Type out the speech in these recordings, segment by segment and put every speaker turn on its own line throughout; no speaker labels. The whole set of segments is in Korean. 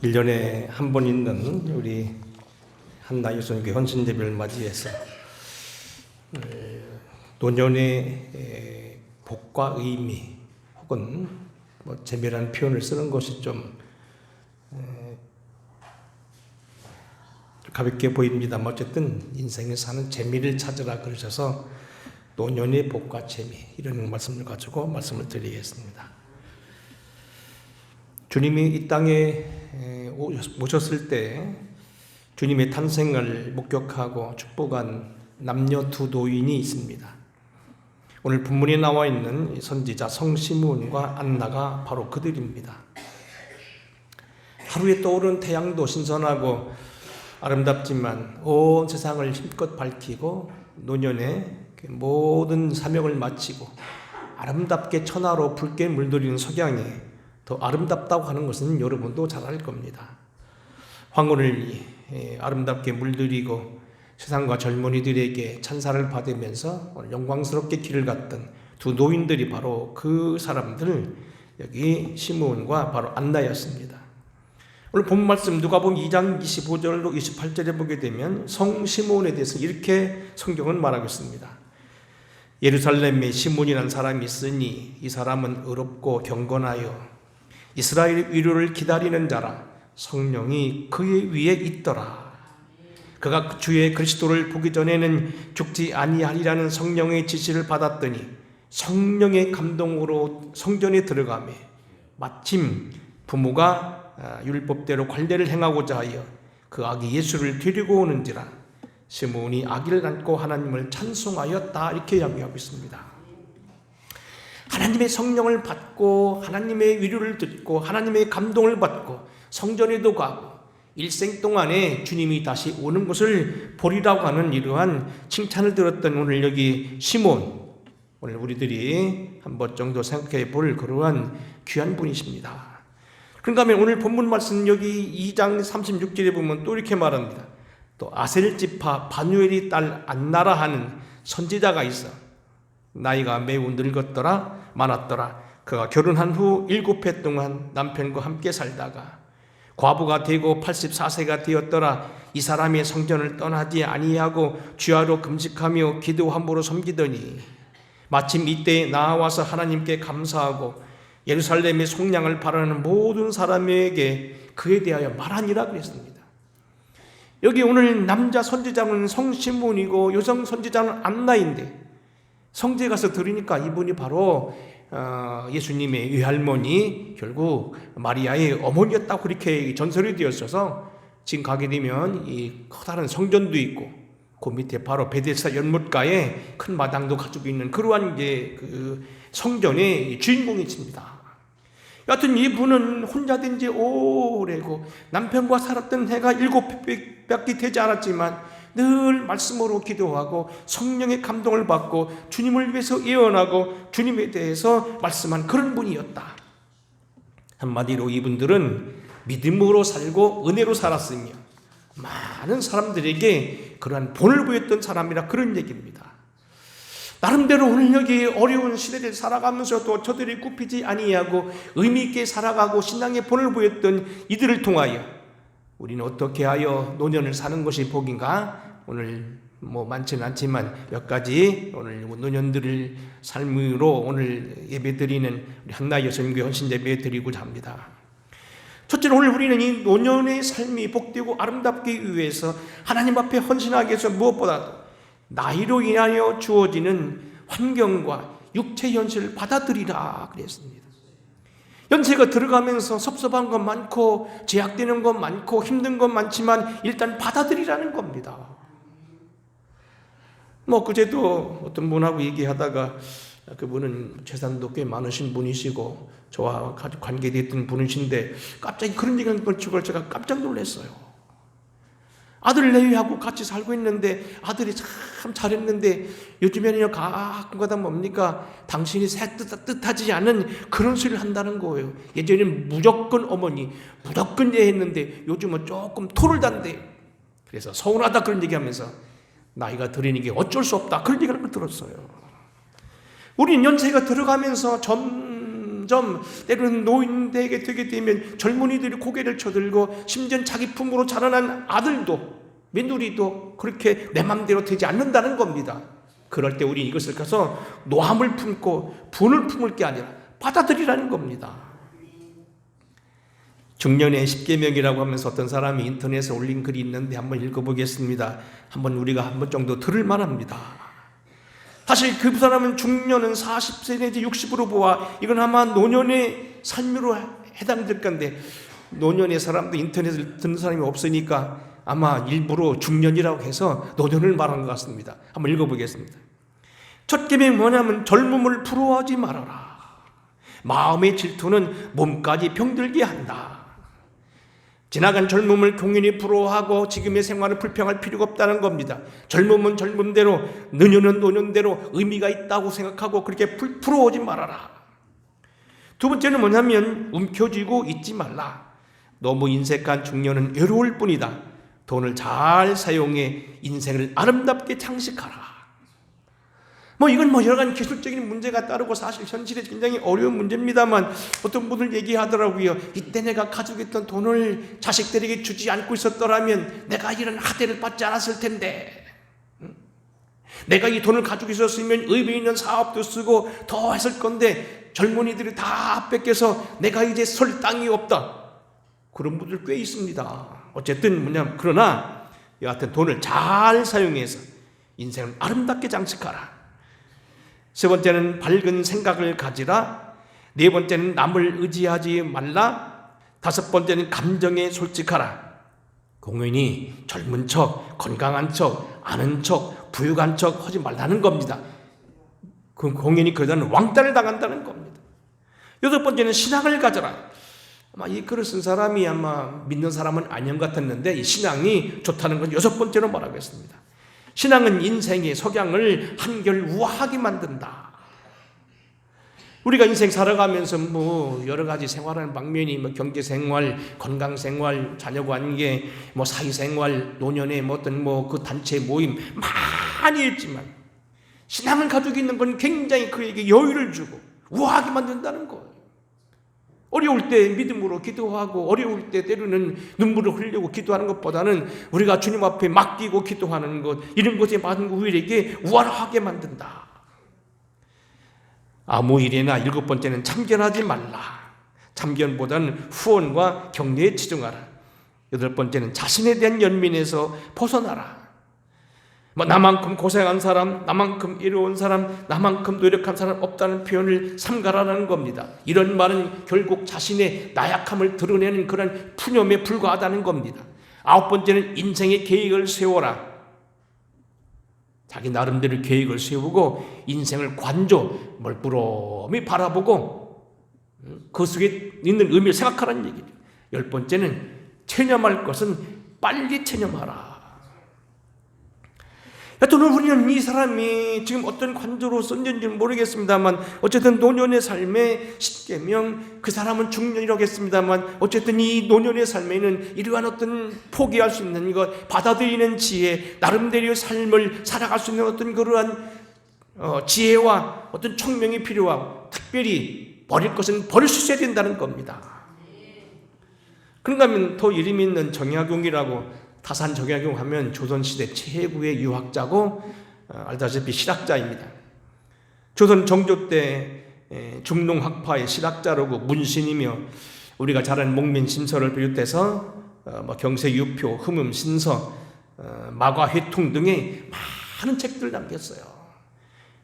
1년에 한 번 있는 우리 한나유선교회 헌신예배를 맞이해서 노년의 복과 의미 혹은 재미라는 표현을 쓰는 것이 좀 가볍게 보입니다만 어쨌든 인생에 사는 재미를 찾으라 그러셔서 노년의 복과 재미 이런 말씀을 가지고 말씀을 드리겠습니다. 주님이 이 땅에 오셨을 때 주님의 탄생을 목격하고 축복한 남녀 두 노인이 있습니다. 오늘 본문에 나와 있는 선지자 성시므온과 안나가 바로 그들입니다. 하루에 떠오르는 태양도 신선하고 아름답지만 온 세상을 힘껏 밝히고 노년에 모든 사명을 마치고 아름답게 천하로 붉게 물들이는 석양이 더 아름답다고 하는 것은 여러분도 잘 알 겁니다. 황혼을 아름답게 물들이고 세상과 젊은이들에게 찬사를 받으면서 영광스럽게 길을 갔던 두 노인들이 바로 그 사람들, 여기 시므온과 바로 안나였습니다. 오늘 본 말씀 누가복음 2장 25절로 28절에 보게 되면 성 시므온에 대해서 이렇게 성경은 말하고 있습니다. 예루살렘에 시므온이라는 사람이 있으니 이 사람은 의롭고 경건하여 이스라엘 위로를 기다리는 자라. 성령이 그의 위에 있더라. 그가 주의 그리스도를 보기 전에는 죽지 아니하리라는 성령의 지시를 받았더니 성령의 감동으로 성전에 들어가매 마침 부모가 율법대로 관례를 행하고자 하여 그 아기 예수를 데리고 오는지라. 시므온이 아기를 안고 하나님을 찬송하였다. 이렇게 이야기하고 있습니다. 하나님의 성령을 받고 하나님의 위로를 듣고 하나님의 감동을 받고 성전에도 가고 일생 동안에 주님이 다시 오는 것을 보리라고 하는 이러한 칭찬을 들었던 오늘 여기 시므온, 오늘 우리들이 한번 정도 생각해 볼 그러한 귀한 분이십니다. 그런가 하면 오늘 본문 말씀 여기 2장 36절에 보면 또 이렇게 말합니다. 또 아셀 지파 바누엘이 딸 안나라 하는 선지자가 있어 나이가 매우 늙었더라 많았더라. 그가 결혼한 후 7해 동안 남편과 함께 살다가 과부가 되고 84세가 되었더라. 이 사람이 성전을 떠나지 아니하고 주야로 금식하며 기도함으로 섬기더니 마침 이때 나와서 하나님께 감사하고 예루살렘의 속량을 바라는 모든 사람에게 그에 대하여 말하니라 그랬습니다. 여기 오늘 남자 선지자는 성시므온이고 여성 선지자는 안나인데 성지에 가서 들으니까 이분이 바로 예수님의 외할머니, 결국 마리아의 어머니였다고 그렇게 전설이 되었어서 지금 가게 되면 이 커다란 성전도 있고 그 밑에 바로 베데스다 연못가에 큰 마당도 가지고 있는 그러한 그 성전의 주인공이 있습니다. 여하튼 이분은 혼자 된 지 오래고 남편과 살았던 해가 7밖에 되지 않았지만 늘 말씀으로 기도하고 성령의 감동을 받고 주님을 위해서 예언하고 주님에 대해서 말씀한 그런 분이었다. 한마디로 이분들은 믿음으로 살고 은혜로 살았으며 많은 사람들에게 그러한 본을 보였던 사람이라 그런 얘기입니다. 나름대로 오늘 여기 어려운 시대를 살아가면서도 저들이 굽히지 아니하고 의미 있게 살아가고 신앙의 본을 보였던 이들을 통하여 우리는 어떻게 하여 노년을 사는 것이 복인가? 오늘 많지는 않지만 몇 가지 오늘 노년들을 삶으로 오늘 예배드리는 우리 한나여선교회 헌신예배 드리고자 합니다. 첫째로 오늘 우리는 이 노년의 삶이 복되고 아름답기 위해서 하나님 앞에 헌신하기 위해서 무엇보다도 나이로 인하여 주어지는 환경과 육체 현실을 받아들이라 그랬습니다. 연세가 들어가면서 섭섭한 것 많고 제약되는 것 많고 힘든 것 많지만 일단 받아들이라는 겁니다. 그제도 어떤 분하고 얘기하다가 그분은 재산도 꽤 많으신 분이시고 저와 관계됐던 분이신데 갑자기 그런 얘기를 걸치고 제가 깜짝 놀랐어요. 아들 내외하고 같이 살고 있는데 아들이 참 잘했는데 요즘에는요 가끔가다 뭡니까 당신이 뜻하지 않은 그런 소리를 한다는 거예요. 예전에는 무조건 어머니 무조건 얘했는데 요즘은 조금 토를 단대. 그래서 서운하다 그런 얘기하면서 나이가 들으니 게 어쩔 수 없다 그런 얘기를 들었어요. 우리는 연세가 들어가면서 점점 점점 때로는 노인되게 되게 되면 젊은이들이 고개를 쳐들고 심지어 자기 품으로 자라난 아들도 며느리도 그렇게 내 맘대로 되지 않는다는 겁니다. 그럴 때 우리 이것을 가서 노함을 품고 분을 품을 게 아니라 받아들이라는 겁니다. 중년의 십계명이라고 하면서 어떤 사람이 인터넷에 올린 글이 있는데 한번 읽어보겠습니다. 한번 우리가 한 번 정도 들을 만합니다. 사실 그 사람은 중년은 40세 내지 60으로 보아 이건 아마 노년의 삶으로 해당될 건데, 노년의 사람도 인터넷을 듣는 사람이 없으니까 아마 일부러 중년이라고 해서 노년을 말한 것 같습니다. 한번 읽어보겠습니다. 첫 계명이 뭐냐면 젊음을 부러워하지 말아라. 마음의 질투는 몸까지 병들게 한다. 지나간 젊음을 공연히 부러워하고 지금의 생활을 불평할 필요가 없다는 겁니다. 젊음은 젊음대로, 노년은 노년대로 의미가 있다고 생각하고 그렇게 부러워하지 말아라. 두 번째는 뭐냐면 움켜쥐고 있지 말라. 너무 인색한 중년은 외로울 뿐이다. 돈을 잘 사용해 인생을 아름답게 장식하라. 이건 여러 가지 기술적인 문제가 따르고 사실 현실에 굉장히 어려운 문제입니다만, 어떤 분들 얘기하더라고요. 이때 내가 가지고 있던 돈을 자식들에게 주지 않고 있었더라면 내가 이런 하대를 받지 않았을 텐데, 내가 이 돈을 가지고 있었으면 의미 있는 사업도 쓰고 더 했을 건데 젊은이들이 다 뺏겨서 내가 이제 설 땅이 없다. 그런 분들 꽤 있습니다. 어쨌든 뭐냐면, 그러나 여하튼 돈을 잘 사용해서 인생을 아름답게 장식하라. 세 번째는 밝은 생각을 가지라. 네 번째는 남을 의지하지 말라. 다섯 번째는 감정에 솔직하라. 공연히 젊은 척, 건강한 척, 아는 척, 부유한 척 하지 말라는 겁니다. 그 공연히 그러다는 왕따를 당한다는 겁니다. 여섯 번째는 신앙을 가져라. 아마 이 글을 쓴 사람이 아마 믿는 사람은 아닌 것 같았는데, 이 신앙이 좋다는 건 여섯 번째로 말하고 있습니다. 신앙은 인생의 석양을 한결 우아하게 만든다. 우리가 인생 살아가면서 여러 가지 생활하는 방면이 경제생활, 건강생활, 자녀관계, 사회생활, 노년의 어떤 그 단체 모임 많이 있지만, 신앙을 가지고 있는 건 굉장히 그에게 여유를 주고 우아하게 만든다는 거예요. 어려울 때 믿음으로 기도하고, 어려울 때 때로는 눈물을 흘리고 기도하는 것보다는 우리가 주님 앞에 맡기고 기도하는 것, 이런 것에 받은 우리에게 우아하게 만든다. 아무 일이나 일곱 번째는 참견하지 말라. 참견보다는 후원과 격려에 치중하라. 여덟 번째는 자신에 대한 연민에서 벗어나라. 나만큼 고생한 사람, 나만큼 이로운 사람, 나만큼 노력한 사람 없다는 표현을 삼가라는 겁니다. 이런 말은 결국 자신의 나약함을 드러내는 그런 푸념에 불과하다는 겁니다. 아홉 번째는 인생의 계획을 세워라. 자기 나름대로 계획을 세우고 인생을 관조, 멀부러미 바라보고 그 속에 있는 의미를 생각하라는 얘기죠. 열 번째는 체념할 것은 빨리 체념하라. 여튼 우리는 이 사람이 지금 어떤 관조로 썼는지는 모르겠습니다만, 어쨌든 노년의 삶의 십계명, 그 사람은 중년이라고 했습니다만, 어쨌든 이 노년의 삶에는 이러한 어떤 포기할 수 있는 것, 받아들이는 지혜, 나름대로의 삶을 살아갈 수 있는 어떤 그러한 지혜와 어떤 총명이 필요하고, 특별히 버릴 것은 버릴 수 있어야 된다는 겁니다. 그런가 하면 더 이름이 있는 정약용이라고, 타산 정약용 하면 조선시대 최고의 유학자고 알다시피 실학자입니다. 조선 정조 때 중농학파의 실학자로고 문신이며, 우리가 잘 아는 목민심서를 비롯해서 경세유표, 흠음신서, 마과회통 등의 많은 책들을 남겼어요.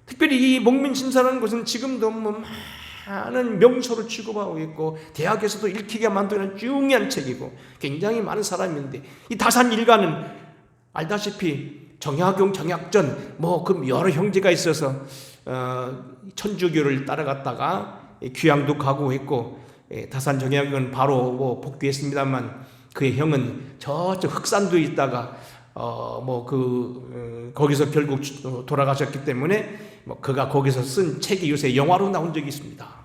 특별히 이 목민심서라는 것은 지금도 많은 명소를 취급하고 있고 대학에서도 읽히게 만드는 중요한 책이고 굉장히 많은 사람인데, 이 다산 일가는 알다시피 정약용, 정약전 그 여러 형제가 있어서 천주교를 따라갔다가 귀양도 가고 했고, 다산 정약용은 바로 복귀했습니다만 그의 형은 저쪽 흑산도에 있다가 거기서 결국 돌아가셨기 때문에 그가 거기서 쓴 책이 요새 영화로 나온 적이 있습니다.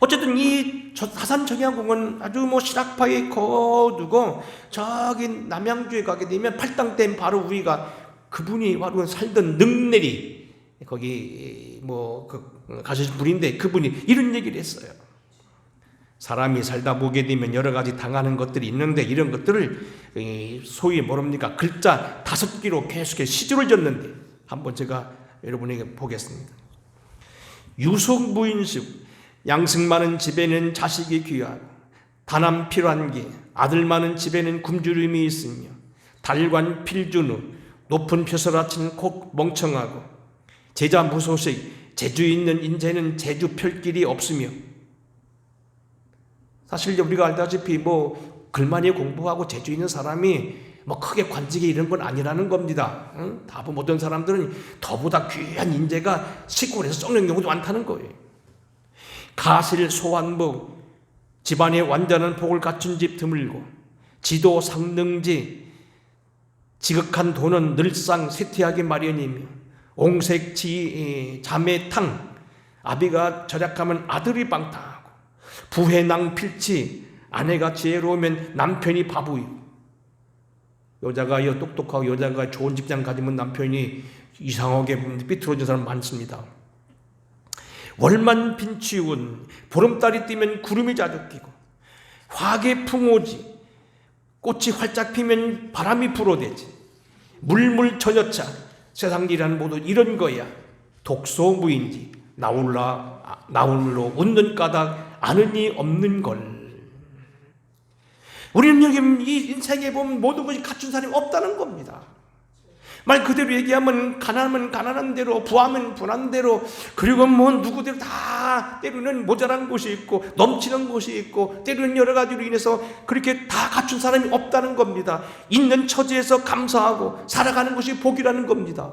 어쨌든 이 다산 정약용은 아주 실학파에 거두고 저기 남양주에 가게 되면 팔당댐 바로 위가 그분이 바로 살던 능내리, 거기 가신 분인데 그분이 이런 얘기를 했어요. 사람이 살다 보게 되면 여러 가지 당하는 것들이 있는데 이런 것들을 소위 모릅니까? 글자 5개로 계속해서 시조를 졌는데 한번 제가 여러분에게 보겠습니다. 유속무인식, 양승 많은 집에는 자식이 귀하고 다남 필요한 게 아들 많은 집에는 굶주림이 있으며 달관 필준우 높은 벼슬아치는 콕 멍청하고 제자 무소식 재주 있는 인재는 재주 펼 길이 없으며. 사실 우리가 알다시피 뭐 글만이 공부하고 재주 있는 사람이 뭐 크게 관직이 이런 건 아니라는 겁니다. 다분 모든 사람들은 더보다 귀한 인재가 시골에서 썩는 경우도 많다는 거예요. 가실 소환복 집안에 완전한 복을 갖춘 집 드물고 지도 상능지 지극한 돈은 늘상 쇠퇴하기 마련이며 옹색 자매탕 아비가 절약하면 아들이 방탕하고 부해낭 필치 아내가 지혜로우면 남편이 바보이고 여자가 똑똑하고 여자가 좋은 직장 가지면 남편이 이상하게 삐뚤어진 사람 많습니다. 월만 빈치운 보름달이 뛰면 구름이 자주 끼고 화개 풍오지 꽃이 활짝 피면 바람이 불어대지 물물 저녁차 세상 일은 모두 이런 거야. 독소무인지 나홀로 웃는 까닭 아는이 없는 걸. 우리는 여기 이 인생에 보면 모든 것이 갖춘 사람이 없다는 겁니다. 말 그대로 얘기하면 가난하면 가난한 대로, 부하면 부한 대로, 그리고 뭐 누구대로 다 때로는 모자란 것이 있고 넘치는 것이 있고 때로는 여러 가지로 인해서 그렇게 다 갖춘 사람이 없다는 겁니다. 있는 처지에서 감사하고 살아가는 것이 복이라는 겁니다.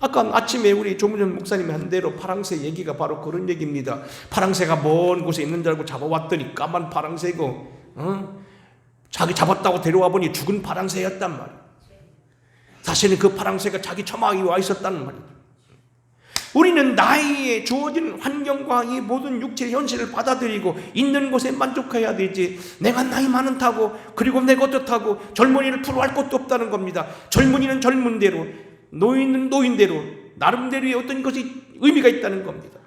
아까 아침에 우리 조문현 목사님이 한 대로 파랑새 얘기가 바로 그런 얘기입니다. 파랑새가 먼 곳에 있는 줄 알고 잡아왔더니 까만 파랑새고 자기 잡았다고 데려와 보니 죽은 파랑새였단 말이에요. 사실은 그 파랑새가 자기 처마에 와 있었단 말이에요. 우리는 나이에 주어진 환경과 이 모든 육체의 현실을 받아들이고 있는 것에 만족해야 되지, 내가 나이 많다고 그리고 내가 어떻다고 젊은이를 부러워할 것도 없다는 겁니다. 젊은이는 젊은대로, 노인은 노인대로 나름대로의 어떤 것이 의미가 있다는 겁니다.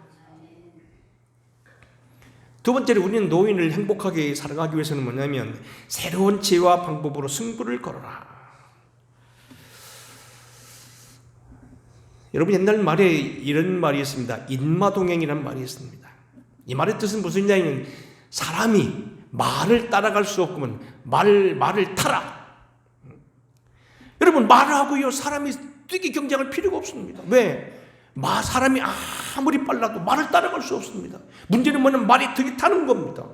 두 번째로 우리는 노인을 행복하게 살아가기 위해서는 뭐냐면 새로운 지혜와 방법으로 승부를 걸어라. 여러분, 옛날 말에 이런 말이 있습니다. 인마동행이라는 말이 있습니다. 이 말의 뜻은 무슨 얘기냐면 사람이 말을 따라갈 수 없으면 말을 타라. 여러분, 말을 하고요 사람이 뛰기 경쟁할 필요가 없습니다. 왜? 사람이 아무리 빨라도 말을 따라갈 수 없습니다. 문제는 뭐냐면 말이 등에 타는 겁니다.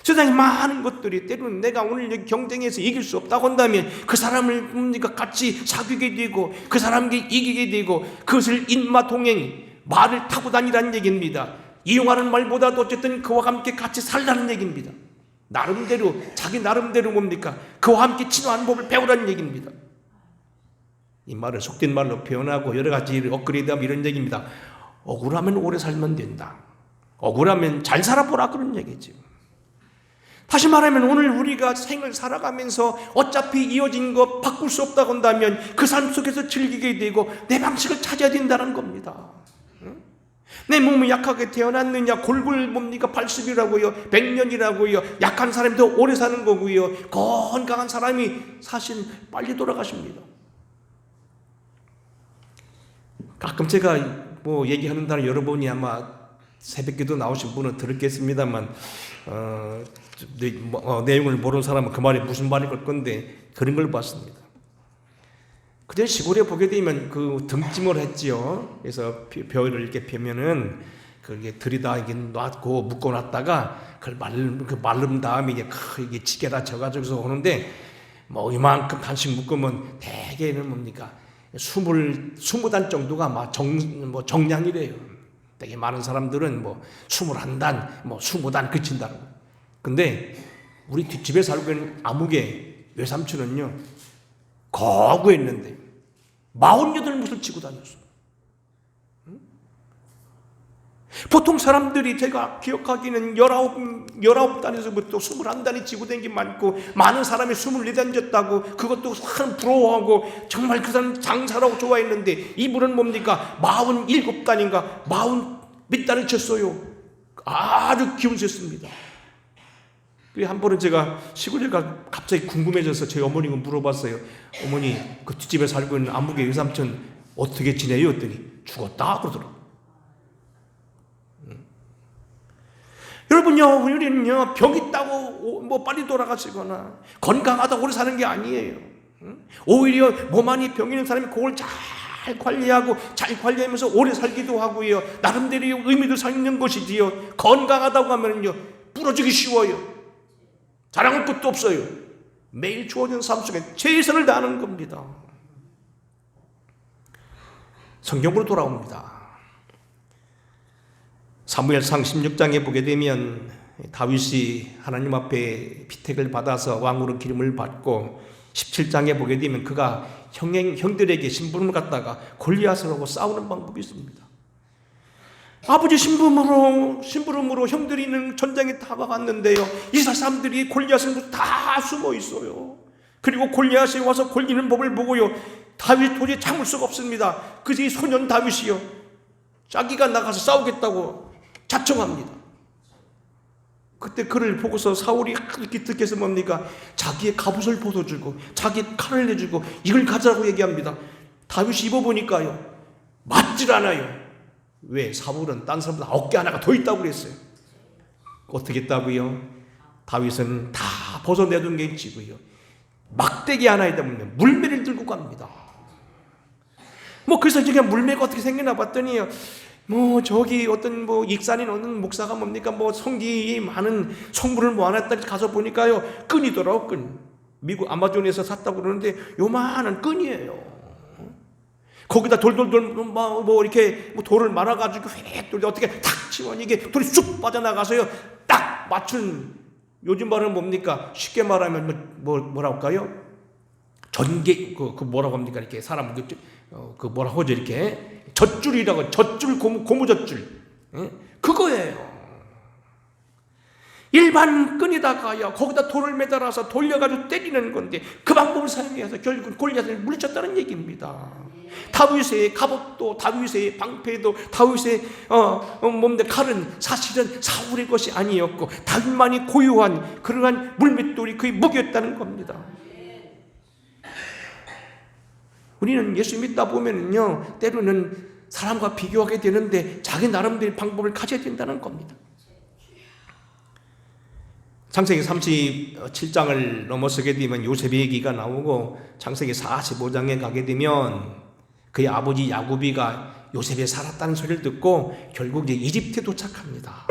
세상에 많은 것들이 때로는 내가 오늘 여기 경쟁에서 이길 수 없다고 한다면 그 사람을 같이 사귀게 되고 그 사람에게 이기게 되고 그것을 인마동행, 말을 타고 다니라는 얘기입니다. 이용하는 말보다도 어쨌든 그와 함께 같이 살라는 얘기입니다. 나름대로 자기 나름대로 뭡니까? 그와 함께 친화한 법을 배우라는 얘기입니다. 이 말을 속된 말로 표현하고 여러 가지를 업그레이드하면 이런 얘기입니다. 억울하면 오래 살면 된다. 억울하면 잘 살아보라 그런 얘기죠. 다시 말하면 오늘 우리가 생을 살아가면서 어차피 이어진 것 바꿀 수 없다고 한다면 그 삶 속에서 즐기게 되고 내 방식을 찾아야 된다는 겁니다. 내 몸이 약하게 태어났느냐, 골골 뭡니까 80이라고요 100년이라고요 약한 사람이 더 오래 사는 거고요 건강한 사람이 사실 빨리 돌아가십니다. 가끔 제가 뭐 얘기하는 날 여러분이 아마 새벽기도 나오신 분은 들었겠습니다만 내용을 모르는 사람은 그 말이 무슨 말일 걸 건데 그런 걸 봤습니다. 그때 시골에 보게 되면 그 등짐을 했지요. 그래서 벼를 이렇게 펴면은 그게 들이다 이게 놨고 묶어놨다가 그걸 마른 다음에 이게 지게다 져가지고서 오는데 뭐 이만큼 단씩 묶으면 대개는 뭡니까 20단 정도가 막 정량이래요. 되게 많은 사람들은 뭐 21단, 뭐 20단 그친다고. 근데 우리 뒷집에 살고 있는 아무개 외삼촌은요 거구했는데 48못을 치고 다녔어. 보통 사람들이 제가 기억하기는 19단에서부터 21단이 지구된 게 많고, 많은 사람이 24단 졌다고 그것도 참 부러워하고 정말 그 사람 장사라고 좋아했는데, 이분은 뭡니까? 47단인가 40 몇 단을 쳤어요. 아주 기운셌습니다. 한 번은 제가 시골에 가 갑자기 궁금해져서 저희 어머니가 물어봤어요. 어머니, 그 뒷집에 살고 있는 안목의 외삼촌 어떻게 지내요? 했더니 죽었다 그러더라고요. 여러분요, 우리는요, 병 있다고 뭐 빨리 돌아가시거나 건강하다고 오래 사는 게 아니에요. 오히려 몸 안이 병 있는 사람이 그걸 잘 관리하고 잘 관리하면서 오래 살기도 하고요. 나름대로 의미도 있는 것이지요. 건강하다고 하면요, 부러지기 쉬워요. 자랑할 것도 없어요. 매일 주어진 삶 속에 최선을 다하는 겁니다. 성경으로 돌아옵니다. 사무엘상 16장에 보게 되면 다윗이 하나님 앞에 피택을 받아서 왕으로 기름을 받고, 17장에 보게 되면 그가 형들에게 심부름을 갖다가 골리앗하고 싸우는 방법이 있습니다. 아버지 심부름으로 형들이 있는 전장에 다가갔는데요, 이스라엘 사람들이 골리앗을 다 숨어 있어요. 그리고 골리앗이 와서 골리는 법을 보고요, 다윗 도저히 참을 수가 없습니다. 그래서 이 소년 다윗이요, 자기가 나가서 싸우겠다고 자청합니다. 그때 그를 보고서 사울이 기특해서 뭡니까? 자기의 갑옷을 벗어주고 자기 칼을 내주고 이걸 가져라고 얘기합니다. 다윗이 입어보니까요, 맞질 않아요. 왜? 사울은 딴 사람보다 어깨 하나가 더 있다고 그랬어요. 어떻게 했다고요? 다윗은 다 벗어내둔 게 있지고요, 막대기 하나에 담으면 물매를 들고 갑니다. 그래서 제가 물매가 어떻게 생기나 봤더니요, 저기 어떤 익산인 어느 목사가 뭡니까? 성기 많은 성물을 모아놨다 가서 보니까요, 끈이더라고, 끈. 미국 아마존에서 샀다고 그러는데 요만한 끈이에요. 거기다 돌돌돌 이렇게 돌을 말아가지고 휙 돌려 어떻게 탁 치면 이게 돌이 쑥 빠져나가서요, 딱 맞춘, 요즘 말은 뭡니까? 쉽게 말하면 뭐라고 할까요? 전개, 그 뭐라고 합니까? 이렇게 사람 그 뭐라고 하죠? 이렇게 젖줄이라고, 젖줄, 고무젖줄, 그거예요. 일반 끈에다가요, 거기다 돌을 매달아서 돌려가지고 때리는 건데, 그 방법을 사용해서 결국 골리앗을 물리쳤다는 얘기입니다. 다윗의 갑옷도, 다윗의 방패도, 다윗의 칼은 사실은 사울의 것이 아니었고 다윗만이 고유한 그러한 물맷돌이 그의 무기였다는 겁니다. 우리는 예수 믿다 보면은요, 때로는 사람과 비교하게 되는데 자기 나름대로의 방법을 가져야 된다는 겁니다. 창세기 37장을 넘어서게 되면 요셉의 얘기가 나오고, 창세기 45장에 가게 되면 그의 아버지 야곱이가 요셉이 살았다는 소리를 듣고 결국 이제 이집트에 도착합니다.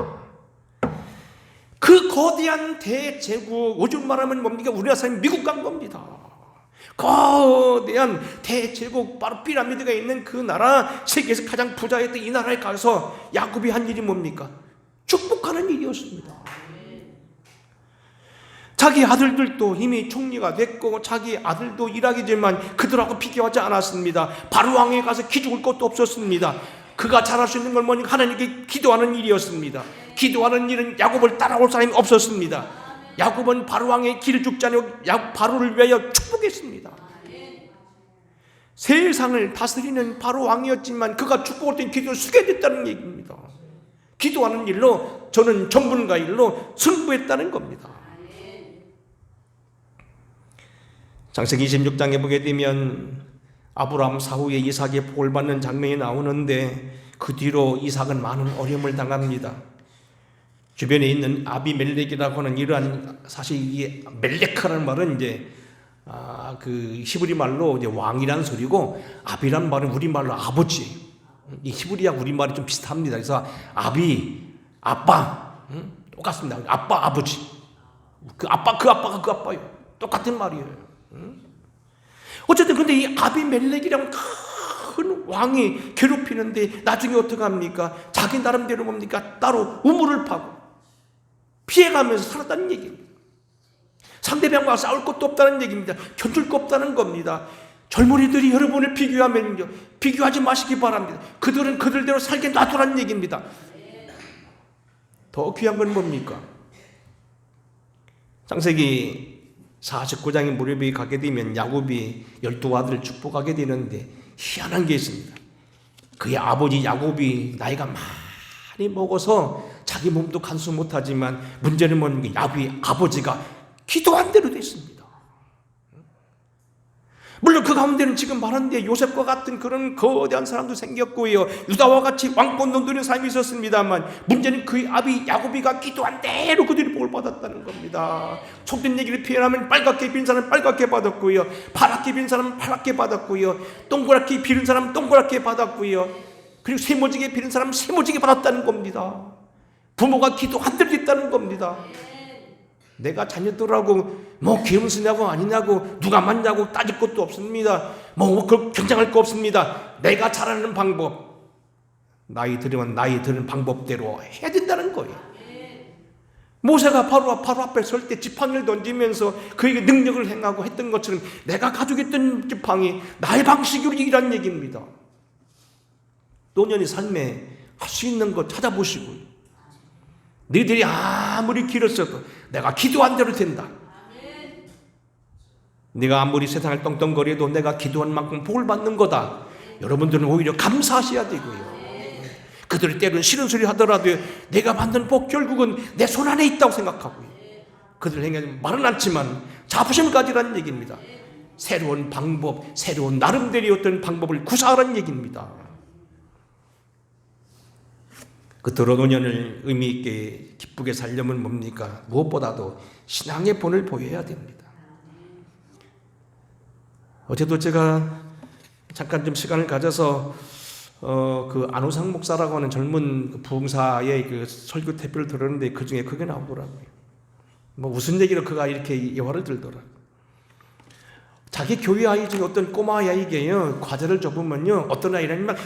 그 거대한 대제국, 요즘 말하면 뭡니까? 우리나라 사람이 미국 간 겁니다. 거대한 대제국, 바로 피라미드가 있는 그 나라, 세계에서 가장 부자였던 이 나라에 가서 야곱이 한 일이 뭡니까? 축복하는 일이었습니다. 자기 아들들도 이미 총리가 됐고 자기 아들도 일하기지만 그들하고 비교하지 않았습니다. 바로 왕에 가서 기죽을 것도 없었습니다. 그가 잘할 수 있는 건 뭐니까 하나님께 기도하는 일이었습니다. 기도하는 일은 야곱을 따라올 사람이 없었습니다. 야곱은 바로 왕의 길을 죽지 않고 바로를 위하여 축복했습니다. 세상을 다스리는 바로 왕이었지만 그가 축복할 때 기도를 쓰게 됐다는 얘기입니다. 기도하는 일로, 저는 전문가 일로 승부했다는 겁니다. 창세기 26장에 보게 되면 아브라함 사후에 이삭의 복을 받는 장면이 나오는데, 그 뒤로 이삭은 많은 어려움을 당합니다. 주변에 있는 아비멜렉이라고 하는 이러한, 사실 이 멜렉이라는 말은 이제 그 히브리 말로 이제 왕이란 소리고, 아비란 말은 우리 말로 아버지. 이 히브리와 우리 말이 좀 비슷합니다. 그래서 아비, 아빠, 똑같습니다. 아빠, 아버지. 그 아빠가 그 아빠예요. 똑같은 말이에요. 어쨌든 근데 이 아비멜렉이라는 큰 왕이 괴롭히는데 나중에 어떻게 합니까? 자기 나름대로 뭡니까? 따로 우물을 파고 피해가면서 살았다는 얘기입니다. 상대방과 싸울 것도 없다는 얘기입니다. 견줄 거 없다는 겁니다. 젊은이들이 여러분을 비교하면요, 비교하지 마시기 바랍니다. 그들은 그들대로 살게 놔두라는 얘기입니다. 더 귀한 건 뭡니까? 창세기 49장의 무렵에 가게 되면 야곱이 12아들을 축복하게 되는데 희한한 게 있습니다. 그의 아버지 야곱이 나이가 많이 먹어서 자기 몸도 간수 못하지만 문제는 뭡니까? 야곱의 아버지가 기도한 대로 됐습니다. 물론 그 가운데는 지금 말하는데 요셉과 같은 그런 거대한 사람도 생겼고요, 유다와 같이 왕권도 누리는 사람이 있었습니다만 문제는 그의 아비 야곱이가 기도한 대로 그들이 복을 받았다는 겁니다. 속된 얘기를 표현하면 빨갛게 빈 사람은 빨갛게 받았고요, 파랗게 빈 사람은 파랗게 받았고요, 동그랗게 비른 사람은 동그랗게 받았고요, 그리고 세모지게 비른 사람은 세모지게 받았다는 겁니다. 부모가 기도한 대로 됐다는 겁니다. 내가 자녀들하고 뭐 개무스냐고 아니냐고 누가 맞냐고 따질 것도 없습니다. 뭐 그 경쟁할 거 없습니다. 내가 잘하는 방법, 나이 들으면 나이 드는 방법대로 해야 된다는 거예요. 모세가 바로 앞에 설 때 지팡이를 던지면서 그에게 능력을 행하고 했던 것처럼 내가 가지고 있던 지팡이 나의 방식으로 일하는 얘기입니다. 노년의 삶에 할 수 있는 것 찾아보시고요, 너희들이 아무리 길었어도 내가 기도한 대로 된다. 네가 아무리 세상을 떵떵거려도 내가 기도한 만큼 복을 받는 거다. 여러분들은 오히려 감사하셔야 되고요, 그들이 때로는 싫은 소리 하더라도 내가 받는 복 결국은 내 손 안에 있다고 생각하고요, 그들 행하지 말은 않지만 자부심을 가지라는 얘기입니다. 새로운 방법, 새로운 나름대로의 어떤 방법을 구사하라는 얘기입니다. 그 도로노년을 의미 있게 기쁘게 살려면 뭡니까? 무엇보다도 신앙의 본을 보여야 됩니다. 어제도 제가 잠깐 좀 시간을 가져서 그 안호상 목사라고 하는 젊은 부흥사의 그 설교 대표를 들었는데 그 중에 그게 나오더라고요. 뭐 무슨 얘기를 그가 이렇게 예화를 들더라고요. 자기 교회 아이 중에 어떤 꼬마 아이에게요, 과자를 줘보면요, 어떤 아이라면 막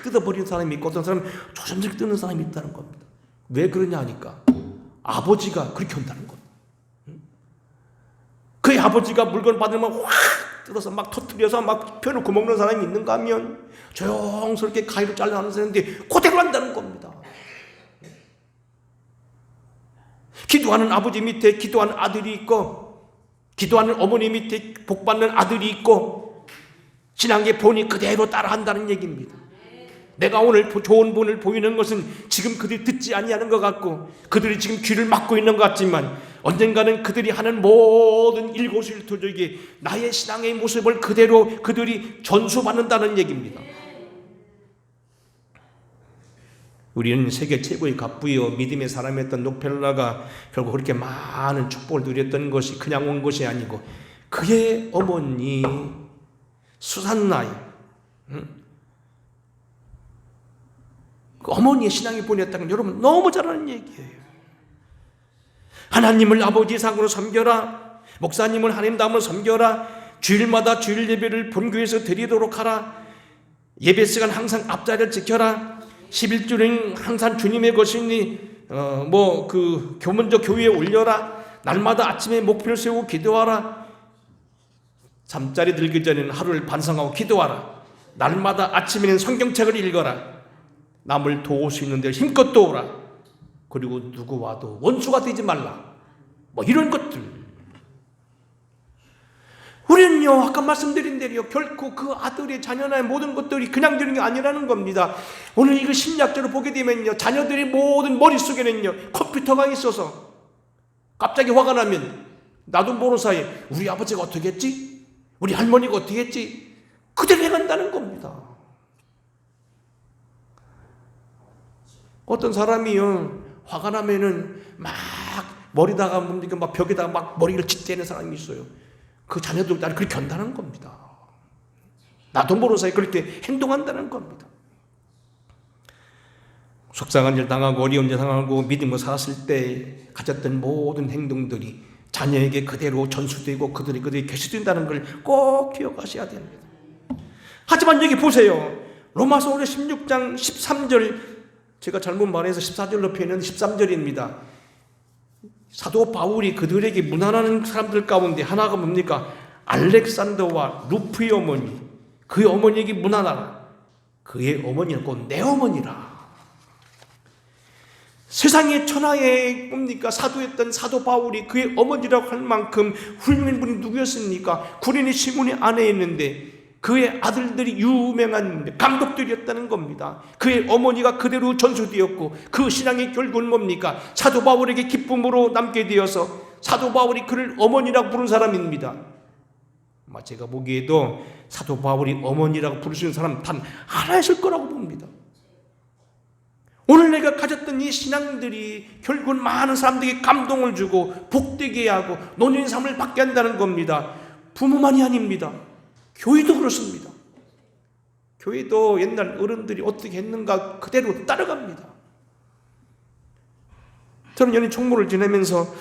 뜯어버리는 사람이 있고 어떤 사람은 조심스럽게 뜯는 사람이 있다는 겁니다. 왜 그러냐 하니까 아버지가 그렇게 한다는 겁니다. 그의 아버지가 물건 받으면 확 뜯어서 막 터뜨려서 막 펴놓고 먹는 사람이 있는가 하면 조용스럽게 가위로 잘라내는 사람인데 그대로 한다는 겁니다. 기도하는 아버지 밑에 기도하는 아들이 있고, 기도하는 어머니 밑에 복받는 아들이 있고, 신앙의 본이 그대로 따라한다는 얘기입니다. 내가 오늘 좋은 본을 보이는 것은 지금 그들이 듣지 아니하는 것 같고 그들이 지금 귀를 막고 있는 것 같지만 언젠가는 그들이 하는 모든 일거수일투족에 나의 신앙의 모습을 그대로 그들이 전수받는다는 얘기입니다. 우리는 세계 최고의 갑부요 믿음의 사람이었던 록펠러가 결국 그렇게 많은 축복을 누렸던 것이 그냥 온 것이 아니고 그의 어머니 수산나이, 그 어머니의 신앙이 보냈다는 건 여러분 너무 잘 아는 얘기예요. 하나님을 아버지 상으로 섬겨라, 목사님을 하나님 다음으로 섬겨라, 주일마다 주일 예배를 본교에서 드리도록 하라, 예배 시간 항상 앞자리를 지켜라, 11주는 항상 주님의 것이니 먼저 교회에 올려라, 날마다 아침에 목표를 세우고 기도하라, 잠자리 들기 전에는 하루를 반성하고 기도하라, 날마다 아침에는 성경책을 읽어라, 남을 도울 수 있는 데 힘껏 도우라, 그리고 누구 와도 원수가 되지 말라, 뭐 이런 것들. 우리는요 아까 말씀드린 대로 결코 그 아들의 자녀나 모든 것들이 그냥 되는 게 아니라는 겁니다. 오늘 이거 심리학적으로 보게 되면요, 자녀들의 모든 머릿속에는요 컴퓨터가 있어서 갑자기 화가 나면 나도 모르는 사이에 우리 아버지가 어떻게 했지? 우리 할머니가 어떻게 했지? 그대로 해간다는 겁니다. 어떤 사람이요 화가 나면은 막 머리다가 막 벽에다가 막 머리를 짓대는 사람이 있어요. 그 자녀들 나를 그렇게 한다는 겁니다. 나도 모르는 사이에 그렇게 행동한다는 겁니다. 속상한 일 당하고 어려운 일 당하고 믿음으로 살았을 때 가졌던 모든 행동들이 자녀에게 그대로 전수되고 그들이 계시된다는 걸 꼭 기억하셔야 됩니다. 하지만 여기 보세요. 로마서 16장 13절, 제가 잘못 말해서 14절로 표현은 13절입니다. 사도 바울이 그들에게 문안하는 사람들 가운데 하나가 뭡니까? 알렉산더와 루프의 어머니, 그의 어머니에게 문안하라. 그의 어머니는 곧 내 어머니라. 세상의 천하의 뭡니까 사도였던 사도 바울이 그의 어머니라고 할 만큼 훌륭한 분이 누구였습니까? 구레네 시몬의 아내였는데 그의 아들들이 유명한 감독들이었다는 겁니다. 그의 어머니가 그대로 전수되었고 그 신앙의 결국은 뭡니까? 사도 바울에게 기쁨으로 남게 되어서 사도 바울이 그를 어머니라고 부른 사람입니다. 아마 제가 보기에도 사도 바울이 어머니라고 부를 수 있는 사람 단 하나였을 거라고 봅니다. 오늘 내가 가졌던 이 신앙들이 결국은 많은 사람들에게 감동을 주고 복되게 하고 노년의 삶을 받게 한다는 겁니다. 부모만이 아닙니다. 교회도 그렇습니다. 교회도 옛날 어른들이 어떻게 했는가 그대로 따라갑니다. 저는 연인 총무를 지내면서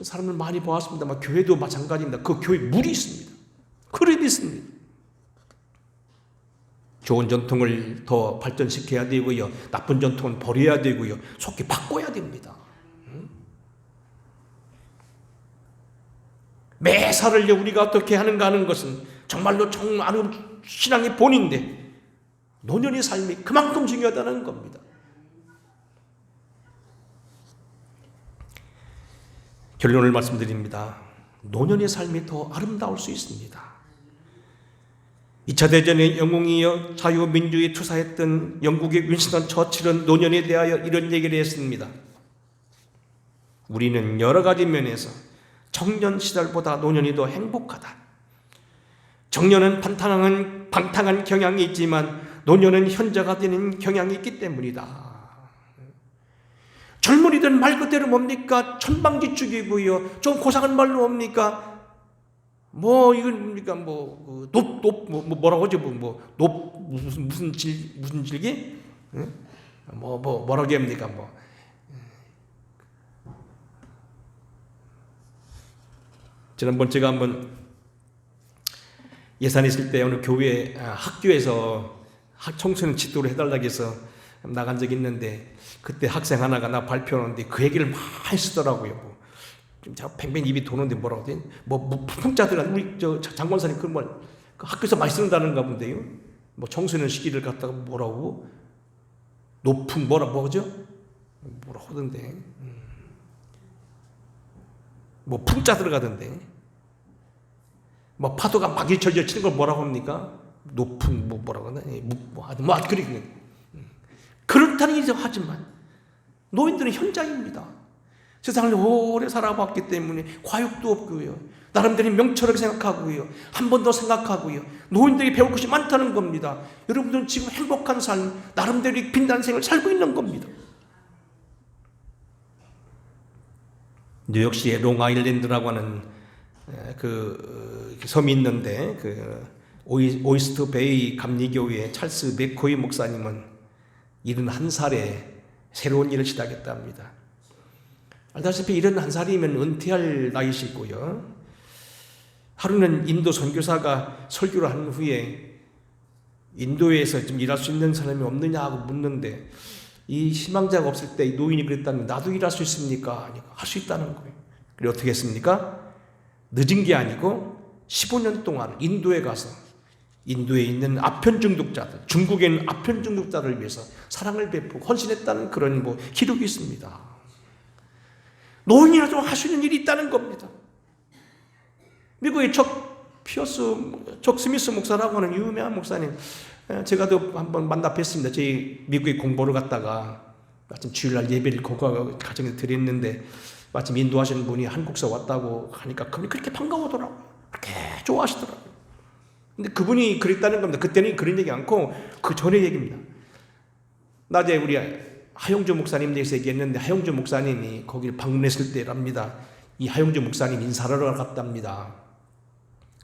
사람을 많이 보았습니다만 교회도 마찬가지입니다. 그 교회 물이 있습니다. 흐름이 있습니다. 좋은 전통을 더 발전시켜야 되고요. 나쁜 전통은 버려야 되고요. 속히 바꿔야 됩니다. 매사를 우리가 어떻게 하는가 하는 것은 정말로 정말 신앙의 본인데 노년의 삶이 그만큼 중요하다는 겁니다. 결론을 말씀드립니다. 노년의 삶이 더 아름다울 수 있습니다. 2차 대전의 영웅이여 자유민주에 투사했던 영국의 윈스턴 처칠은 노년에 대하여 이런 얘기를 했습니다. 우리는 여러 가지 면에서 청년 시절보다 노년이 더 행복하다. 청년은 방탕한 경향이 있지만 노년은 현자가 되는 경향이 있기 때문이다. 젊은이들은 말 그대로 뭡니까? 천방지축이고요. 좀 고상한 말로 뭡니까? 이건 뭐라고 하죠? 무슨 질기? 뭐라고 합니까? 지난번 제가 한번 예산 있을 때 어느 교회 학교에서 청소년 지도를 해달라고 해서 나간 적이 있는데 그때 학생 하나가 나 발표하는데 그 얘기를 많이 쓰더라고요. 좀 제가 팽팽 입이 도는데 뭐라고 하지? 풍자들은 우리 장관사님 그 학교에서 많이 쓰는다는가 본데요. 청소년 시기를 갖다가 뭐라고 높은 뭐죠? 뭐라고 하던데. 풍자 들어가던데. 파도가 막 일철절 치는 걸 뭐라고 합니까? 높은 뭐라고 하나? 그러겠네. 그렇다는 얘기죠. 하지만 노인들은 현장입니다. 세상을 오래 살아봤기 때문에 과욕도 없고요. 나름대로 명철하게 생각하고요. 한 번 더 생각하고요. 노인들에게 배울 것이 많다는 겁니다. 여러분들은 지금 행복한 삶, 나름대로 빛나는 생을 살고 있는 겁니다. 뉴욕시의 롱아일랜드라고 하는 그 섬이 있는데 그 오이스트 베이 감리교회 찰스 맥코이 목사님은 71살에 새로운 일을 시작했다 합니다. 알다시피 71살이면 은퇴할 나이시고요. 하루는 인도 선교사가 설교를 한 후에 인도에서 좀 일할 수 있는 사람이 없느냐 하고 묻는데 이 희망자가 없을 때 노인이 그랬다면 나도 일할 수 있습니까? 할 수 있다는 거예요. 그리고 어떻게 했습니까? 늦은 게 아니고 15년 동안 인도에 가서 인도에 있는 아편 중독자들, 중국에 있는 아편 중독자들을 위해서 사랑을 베푸고 헌신했다는 그런 기록이 있습니다. 노인이라도 할 수 있는 일이 있다는 겁니다. 미국의 적 스미스 목사라고 하는 유명한 목사님, 제가 또 한번 만나 뵀습니다. 저희 미국에 공부를 갔다가 마침 주일날 예배를 가정에서 드렸는데 마침 인도하시는 분이 한국서 왔다고 하니까 그분이 그렇게 반가워하더라고요. 그렇게 좋아하시더라고요. 근데 그분이 그랬다는 겁니다. 그때는 그런 얘기 않고 그 전의 얘기입니다. 낮에 우리 하용주 목사님 대해서 얘기했는데 하용주 목사님이 거기를 방문했을 때랍니다. 이 하용주 목사님 인사를 하러 갔답니다.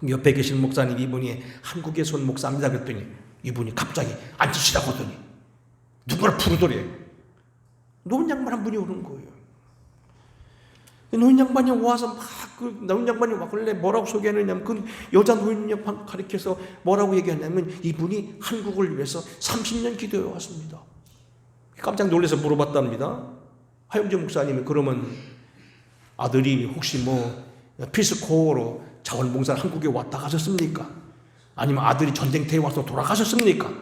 옆에 계신 목사님 이분이 한국에서 온 목사입니다 그랬더니 이분이 갑자기 앉으시라고 하더니 누구를 부르더래요. 노인 양반 한 분이 오는 거예요. 노인 양반이 와서 노인 양반이 와길래 뭐라고 소개하느냐면 그 여자 노인 양반 가리켜서 뭐라고 얘기하냐면 이분이 한국을 위해서 30년 기도해 왔습니다. 깜짝 놀라서 물어봤답니다. 하용주 목사님이 그러면 아들이 혹시 피스코어로 자원봉사를 한국에 왔다 가셨습니까? 아니면 아들이 전쟁터에 와서 돌아가셨습니까?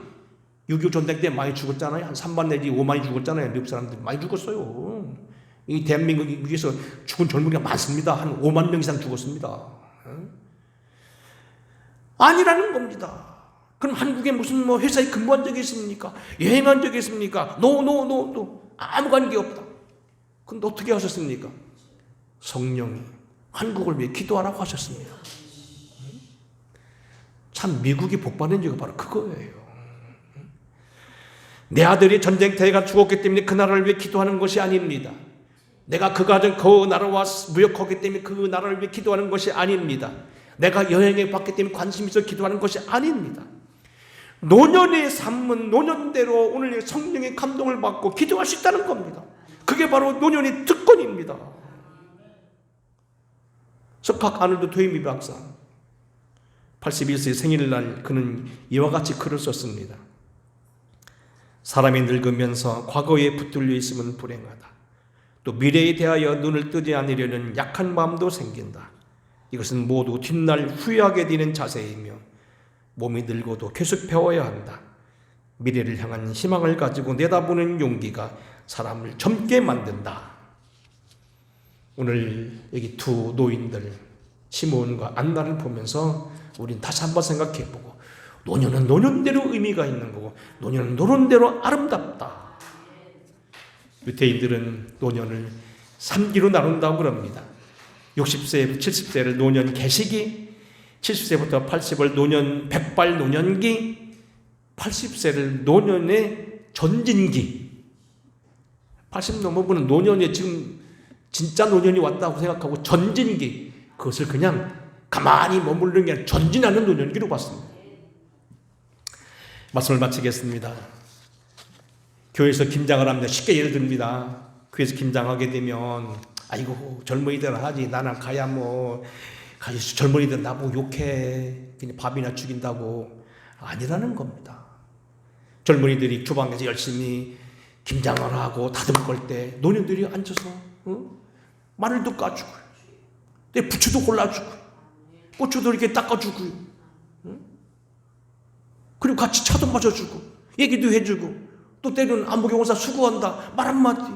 6.25 전쟁 때 많이 죽었잖아요. 한 3만 내지 5만이 죽었잖아요. 미국 사람들이 많이 죽었어요. 이 대한민국에서 죽은 젊은이가 많습니다. 한 5만 명 이상 죽었습니다. 아니라는 겁니다. 그럼 한국에 무슨 뭐 회사에 근무한 적이 있습니까? 여행한 적이 있습니까? 노. 아무 관계 없다. 근데 어떻게 하셨습니까? 성령이 한국을 위해 기도하라고 하셨습니다. 참 미국이 복받은 이유가 바로 그거예요. 내 아들이 전쟁터에 죽었기 때문에 그 나라를 위해 기도하는 것이 아닙니다. 내가 그 나라와 무역하기 때문에 그 나라를 위해 기도하는 것이 아닙니다. 내가 여행에 갔기 때문에 관심 있어 기도하는 것이 아닙니다. 노년의 삶은 노년대로 오늘 성령의 감동을 받고 기도할 수 있다는 겁니다. 그게 바로 노년의 특권입니다. 석학 아놀드 토이미 박사 81세 생일날 그는 이와 같이 글을 썼습니다. 사람이 늙으면서 과거에 붙들려 있으면 불행하다. 또 미래에 대하여 눈을 뜨지 않으려는 약한 마음도 생긴다. 이것은 모두 뒷날 후회하게 되는 자세이며 몸이 늙어도 계속 배워야 한다. 미래를 향한 희망을 가지고 내다보는 용기가 사람을 젊게 만든다. 오늘 여기 두 노인들 시몬과 안나를 보면서 우린 다시 한번 생각해보고 노년은 노년대로 의미가 있는 거고 노년은 노년대로 아름답다. 유태인들은 노년을 3기로 나눈다고 그럽니다. 60세, 70세를 노년 개시기, 70세부터 80을 노년 백발 노년기, 80세를 노년의 전진기. 80 넘어보는 노년에 지금 진짜 노년이 왔다고 생각하고 전진기, 그것을 그냥 가만히 머무르는 게 아니라 전진하는 노년기로 봤습니다. 말씀을 마치겠습니다. 교회에서 김장을 합니다. 쉽게 예를 듭니다. 교회에서 김장하게 되면 아이고 젊은이들 하지 나는 가야 뭐 젊은이들 나보고 욕해 그냥 밥이나 죽인다고 아니라는 겁니다. 젊은이들이 주방에서 열심히 김장을 하고 다듬 걸 때 노년들이 앉아서 마늘도 까주고 부추도 골라주고 고추도 이렇게 닦아주고 그리고 같이 차도 마셔주고 얘기도 해주고 또 때로는 안목용사 수고한다 말 한마디.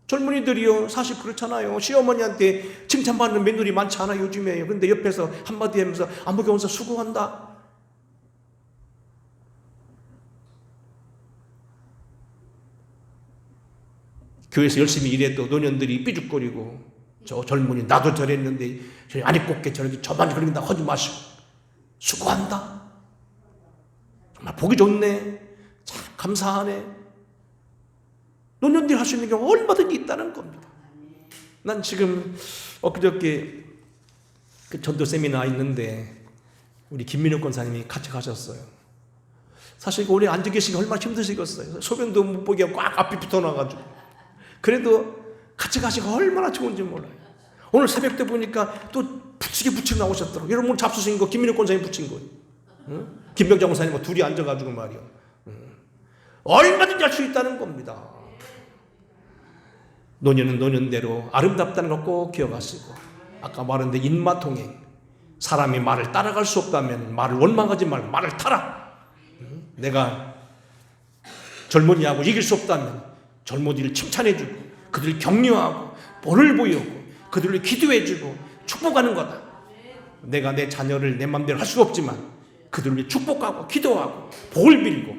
젊은이들이요 사실 그렇잖아요. 시어머니한테 칭찬받는 며느리 많지 않아요 요즘에. 그런데 옆에서 한마디 하면서 안목용사 수고한다. 교회에서 열심히 일해도 노년들이 삐죽거리고 저 젊은이 나도 저랬는데 저희 아니 곱게 저렇게 저만 그런다 하지 마시고 수고한다. 정말 보기 좋네. 참 감사하네. 노년들이 할 수 있는 경우 얼마든지 있다는 겁니다. 난 지금 엊그저께 그 전도 세미나 있는데 우리 김민욱 권사님이 같이 가셨어요. 사실 오래 앉아 계시기 얼마나 힘드시겠어요. 소변도 못 보게 하고 꽉 앞이 붙어놔가지고. 그래도 같이 가시고 얼마나 좋은지 몰라요. 오늘 새벽 때 보니까 또 붙이고 나오셨더라고요. 여러분 잡수신 거 김민욱 권사님 붙인 거예요. 응? 김병장 권사님과 둘이 앉아가지고 말이요. 얼마든지 할 수 있다는 겁니다. 노년은 노년대로 아름답다는 거 꼭 기억하시고 아까 말했는데 인마통행 사람이 말을 따라갈 수 없다면 말을 원망하지 말고 말을 타라. 내가 젊은이하고 이길 수 없다면 젊은이를 칭찬해주고 그들을 격려하고 본을 보이고 그들을 기도해주고 축복하는 거다. 내가 내 자녀를 내 맘대로 할 수 없지만 그들을 축복하고 기도하고 복을 빌고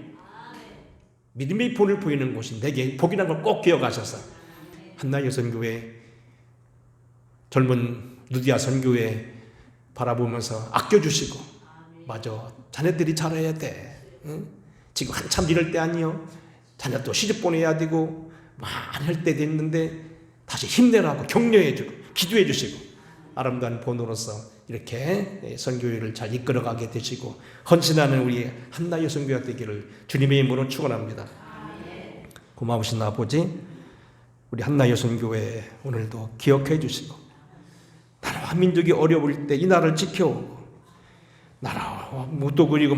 믿음의 본을 보이는 곳이 내게 복이라는 걸 꼭 기억하셔서 한나여 선교회 젊은 누디아 선교회 바라보면서 아껴주시고 맞아 자녀들이 잘해야 돼. 응? 지금 한참 이럴 때 아니요. 자녀 또 시집 보내야 되고 많이 할 때 됐는데 다시 힘내라고 격려해주고 기도해주시고 아름다운 본으로서 이렇게 선교회를 잘 이끌어가게 되시고 헌신하는 우리 한나여 선교회가 되기를 주님의 이름으로 축원합니다. 고마우신 아버지 우리 한나여 선교회 오늘도 기억해 주시고 나라와 민족이 어려울 때 이 나라를 지켜오고 나라와 무도 그리고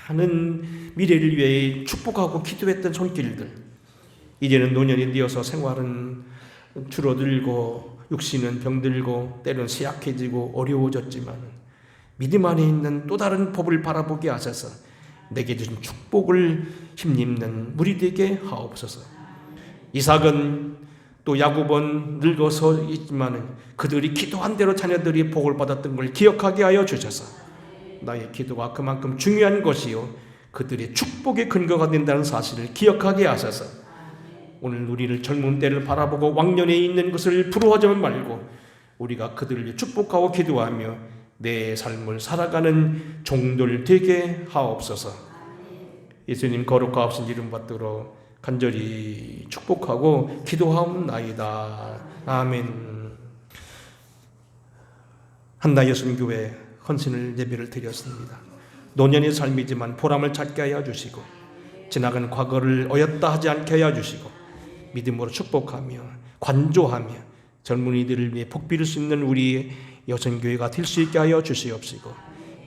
많은 미래를 위해 축복하고 기도했던 손길들 이제는 노년이 되어서 생활은 줄어들고 육신은 병들고 때로는 쇠약해지고 어려워졌지만 믿음 안에 있는 또 다른 법을 바라보게 하셔서 내게 주신 축복을 힘입는 무리되게 하옵소서. 이삭은 또 야곱은 늙어서 있지만 그들이 기도한 대로 자녀들이 복을 받았던 걸 기억하게 하여 주셔서 나의 기도가 그만큼 중요한 것이요 그들의 축복의 근거가 된다는 사실을 기억하게 하셔서 오늘 우리를 젊은 때를 바라보고 왕년에 있는 것을 부러워하지 말고 우리가 그들을 위해 축복하고 기도하며 내 삶을 살아가는 종들 되게 하옵소서. 예수님 거룩하신 이름 받들어 간절히 축복하고 기도하옵나이다. 아멘. 한나 여성교회 헌신을 예배를 드렸습니다. 노년의 삶이지만 보람을 찾게 하여 주시고 지나간 과거를 어였다 하지 않게 하여 주시고 믿음으로 축복하며 관조하며 젊은이들을 위해 복 빌 수 있는 우리 여성교회가 될 수 있게 하여 주시옵시고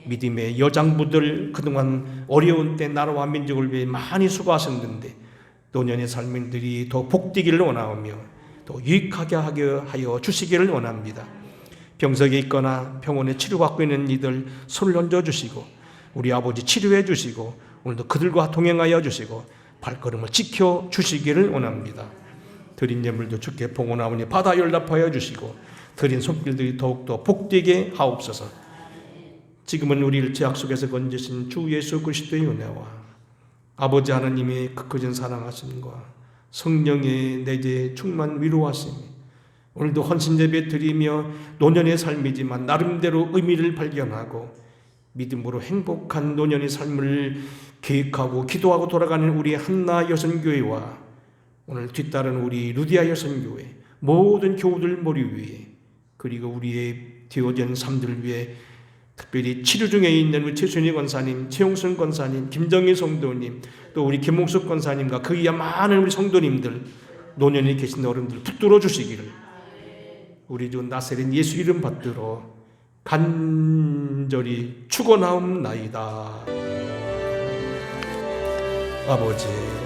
믿음의 여장부들 그동안 어려운 때 나라와 민족을 위해 많이 수고하셨는데 노년의 삶들이 더 복되기를 원하오며 더 유익하게 하여 주시기를 원합니다. 병석에 있거나 병원에 치료받고 있는 이들 손을 얹어주시고 우리 아버지 치료해 주시고 오늘도 그들과 동행하여 주시고 발걸음을 지켜 주시기를 원합니다. 드린 예물도 주께 봉헌하오니 받아 연락하여 주시고 드린 손길들이 더욱더 복되게 하옵소서. 지금은 우리를 죄악 속에서 건지신 주 예수 그리스도의 은혜와 아버지 하나님의 그 크신 사랑하심과 성령의 내재 충만 위로하심이 오늘도 헌신 예배 드리며 노년의 삶이지만 나름대로 의미를 발견하고 믿음으로 행복한 노년의 삶을 계획하고 기도하고 돌아가는 우리 한나 여성교회와 오늘 뒤따른 우리 루디아 여성교회 모든 교우들 머리 위에 그리고 우리의 되어진 삶들을 위해 특별히 치료 중에 있는 우리 최순희 권사님, 최용순 권사님, 김정희 성도님, 또 우리 김목숙 권사님과 그 이하 많은 우리 성도님들, 노년에 계신 어른들 붙들어 주시기를 우리 주 나사렛 예수 이름 받들어 간절히 축원하옵나이다. 아버지